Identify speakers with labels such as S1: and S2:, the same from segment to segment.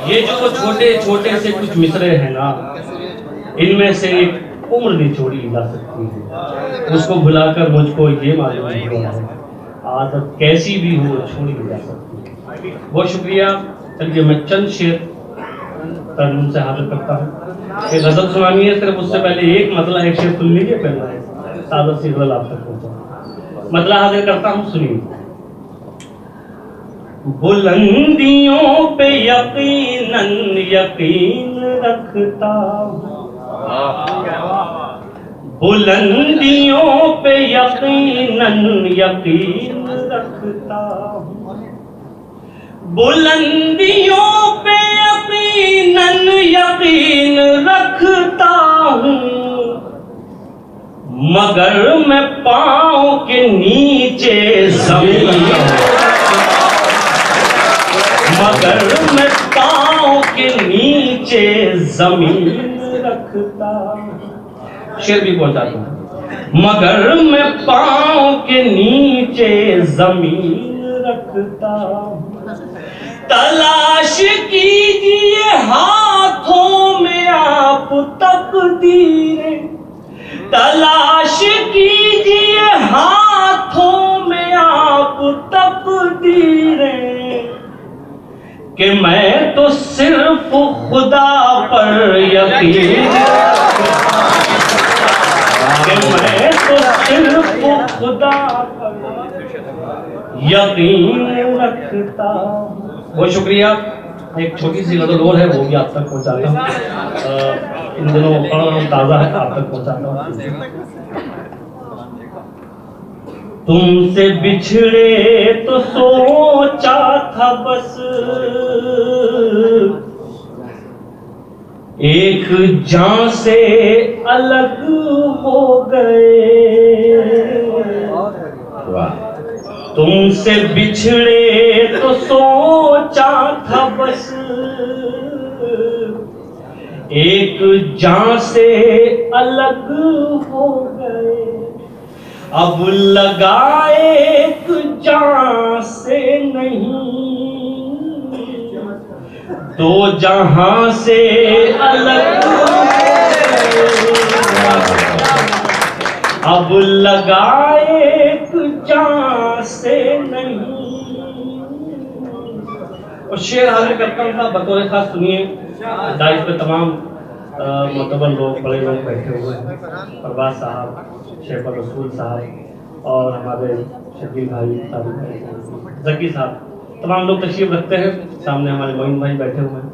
S1: ये जो छोटे छोटे से कुछ मिसरे हैं ना, इनमें से एक उम्र निचोड़ी जा सकती है। उसको भुलाकर मुझको ये मालूम हुआ है, आदत कैसी भी हो छोड़ी जा सकती है। बहुत शुक्रिया। चलिए मैं चंद शेर तर्जुम से हाजिर करता हूँ। एक गजल सुनानी है, सिर्फ उससे पहले एक मतला एक शेर सुन लीजिए, फिर मैं सादत सी गजल आप तक पहुँचा। मतला हाजिर करता हूँ, सुनिए। बुलंदियों पे यकीनन यकीन रखता हूँ, बुलंदियों पे यकीनन यकीन रखता हूँ, बुलंदियों पे यकीनन यकीन रखता हूँ, मगर मैं पाँव के नीचे जमीन, मगर मैं पाँव के नीचे जमीन रखता हूँ। शेर भी पहुंचाता हूँ। मगर मैं पाँव के नीचे जमीन रखता हूँ। तलाश कीजिए हाथों में आप तकदीरें, तलाश कीजिए हाथों में आप तकदीरें, कि मैं तो सिर्फ खुदा पर यकीन, कि मैं तो सिर्फ खुदा पर यकीन रखता। बहुत शुक्रिया। एक छोटी सी गजल और है, वो भी आप तक पहुंचाता हूँ। इन दिनों ताज़ा है, आप तक पहुंचाता हूँ। तुमसे बिछड़े तो सोचा था बस एक जान से अलग हो गए, तुमसे बिछड़े तो सोचा था बस एक जान से अलग हो गए, अब लगाए एक जान से नहीं, दो जहां से अलग, अब लगाए एक जान से नहीं। और शेर हाजिर करता हूँ, बतौर खास सुनिए। दाइश पे तमाम मोतबर लोग, बड़े लोग बैठे हुए हैं, परवाज साहब, शेख रसूल साहब और हमारे शकील भाई, जकी साहब, तमाम लोग तशरीफ रखते हैं। सामने हमारे मोइन भाई बैठे हुए हैं।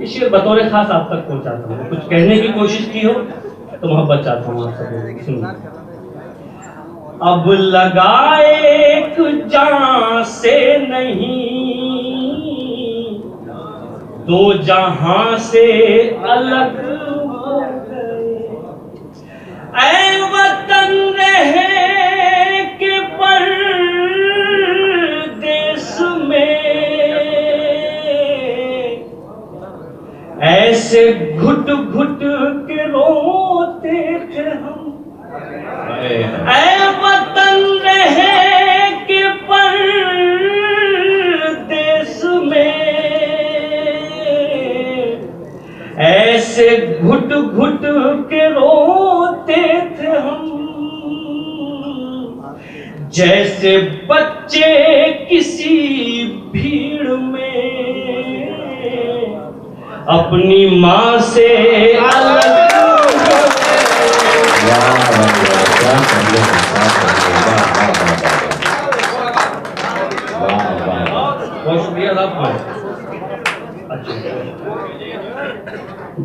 S1: ये शेर बतौर खास आप तक पहुंचाता हूँ। कुछ कहने की कोशिश की हो तो मोहब्बत चाहता हूँ आप सब सुनिए। अब लगाए एक जान से नहीं, दो जहां से अलग हो गए, ऐ वतन रहे के परदेस में, ऐसे घुट घुट के रोते थे हम, ऐ वतन रहे के परदेस में, ऐसे घुट घुट के रोते थे हम, जैसे बच्चे किसी भीड़ में अपनी माँ से अलग। बहुत शुक्रिया साहब।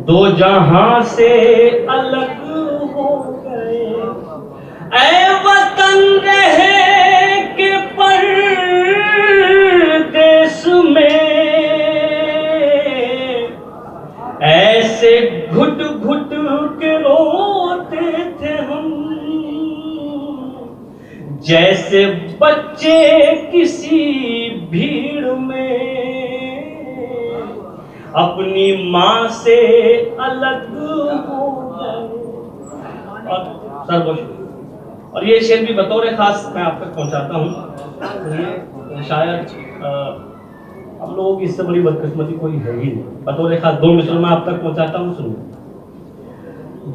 S1: दो जहां से अलग हो गए, ऐ वतन रहे के परदेस में, ऐसे घुट घुट के रोते थे हम, जैसे बच्चे किसी भीड़ में अपनी माँ से अलग हो गए। और ये शेर भी बतौर खास मैं आप तक पहुंचाता हूँ। शायद हम लोगों की इससे बड़ी बदकिस्मती कोई है ही नहीं। बतौर खास 2 मिसरों में आप तक पहुंचाता हूँ, सुनिए।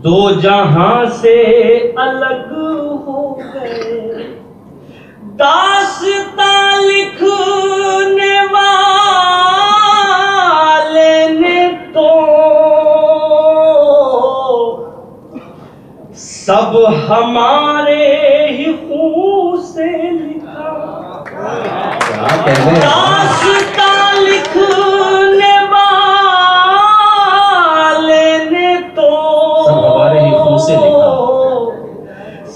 S1: दो जहां से अलग हो गए दास्तां लिखने वाले ने तो सब हमारे ही खून से लिखा। दास्तां लिखने वाले ने तो
S2: सब हमारे ही खून से लिखा,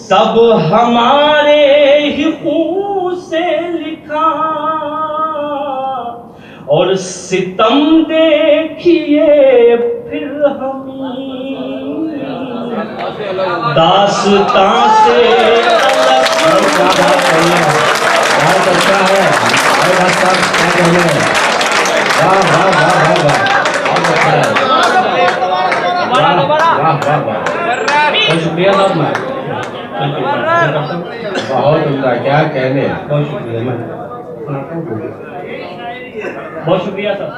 S1: सब हमारे ही खून से लिखा। और सितम देखिए फिर हमी दास्तां से
S2: बहुत अच्छा है। क्या कहना है? वाह वाह वाह वाह वाह, बहुत अच्छा है। वाह वाह वाह वाह,
S1: बहुत शुक्रिया साहब। मैं
S2: बहुत उम्दा, क्या कहने।
S1: बहुत शुक्रिया, मैं बहुत शुक्रिया सर।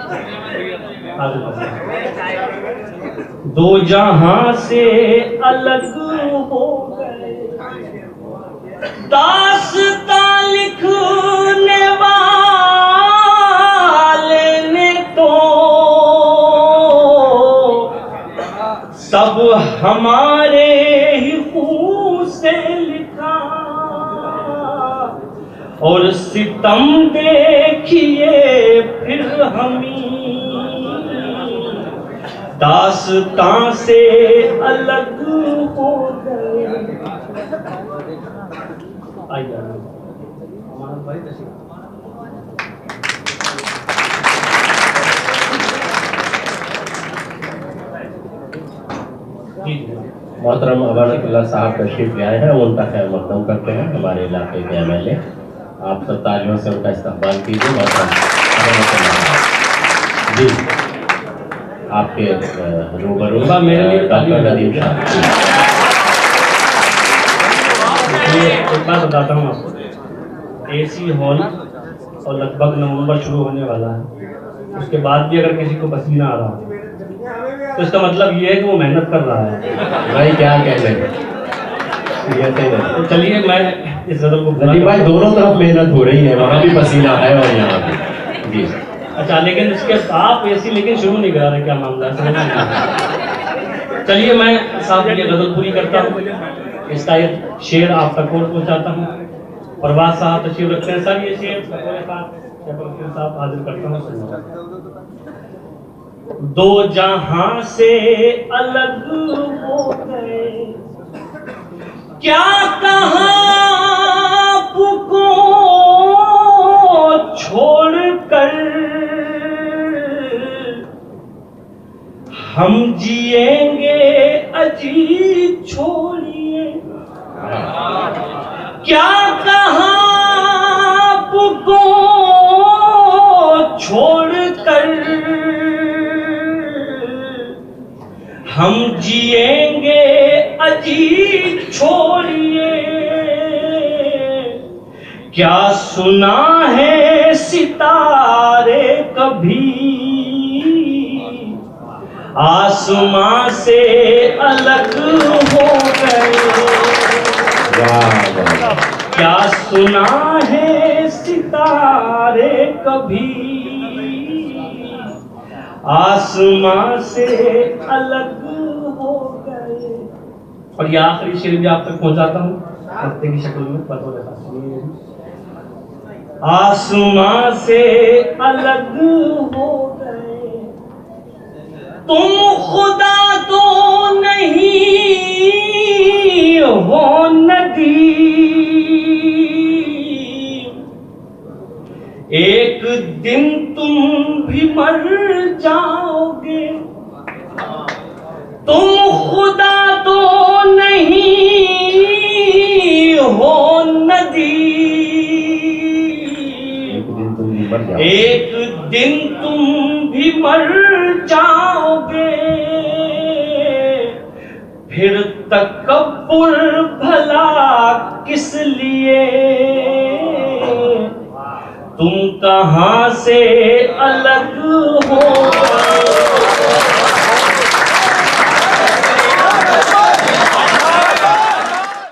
S1: दो जहां से अलग हो गए दास्तां लिखने वाले ने तो सब हमारे ही खून से लिखा। और सितम देखिए फिर हमी दास्तां से अलग हो गए। आइए हमारा भाई
S2: मोहतरम अमानतुल्लाह साहब तशरीफ ले आए हैं, उनका खैर मकदम करते हैं हमारे इलाके के MLA। आप सब तालियों से उनका इस्तकबाल कीजिए। मोहतरम जी, आपके रूबरू
S1: मेरे लिए
S2: डॉक्टर नदीम शाह।
S1: एक बात बताता हूँ आपको, AC हॉल और लगभग नवंबर शुरू होने वाला है, उसके बाद भी अगर किसी को पसीना आ रहा है तो इसका मतलब ये है कि वो मेहनत कर रहा है।
S2: भाई क्या कहने,
S1: तो चलिए मैं इस गजल को
S2: नदीम भाई दोनों तरफ मेहनत हो रही है, वहाँ भी पसीना है और यहाँ भी जी।
S1: अच्छा, लेकिन उसके आप AC लेकिन शुरू नहीं करा रहे, क्या मामला है समझ नहीं। चलिए मैं साहब ये गजल पूरी करता हूँ, इसका एक शेर आप तक और पहुँचाता हूँ। प्रवास साहब तशरीफ रखते हैं सर, ये शेर साहब हाजिर करता हूँ। दो जहां से अलग हो गए क्या कहा आपको छोड़कर हम जिएंगे अजी छोड़िए। क्या कहा आपको छोड़कर हम जिएंगे अजी छोड़िए। क्या सुना है सितारे कभी आसमां से अलग हो गए। क्या सुना है सितारे कभी आसमां से अलग हो गए। और ये आखिरी शेर भी आप तक पहुंचाता हूँ हफ्ते की शक्ल में, बतौर आसमां से अलग हो गए तुम खुदा तो नहीं हो नदी। एक दिन तुम भी मर जाओगे। तुम खुदा तो नहीं हो नदी। एक दिन तुम भी मर जाओगे। फिर तकब्बुर भला किस लिए। तुम कहाँ से अलग हो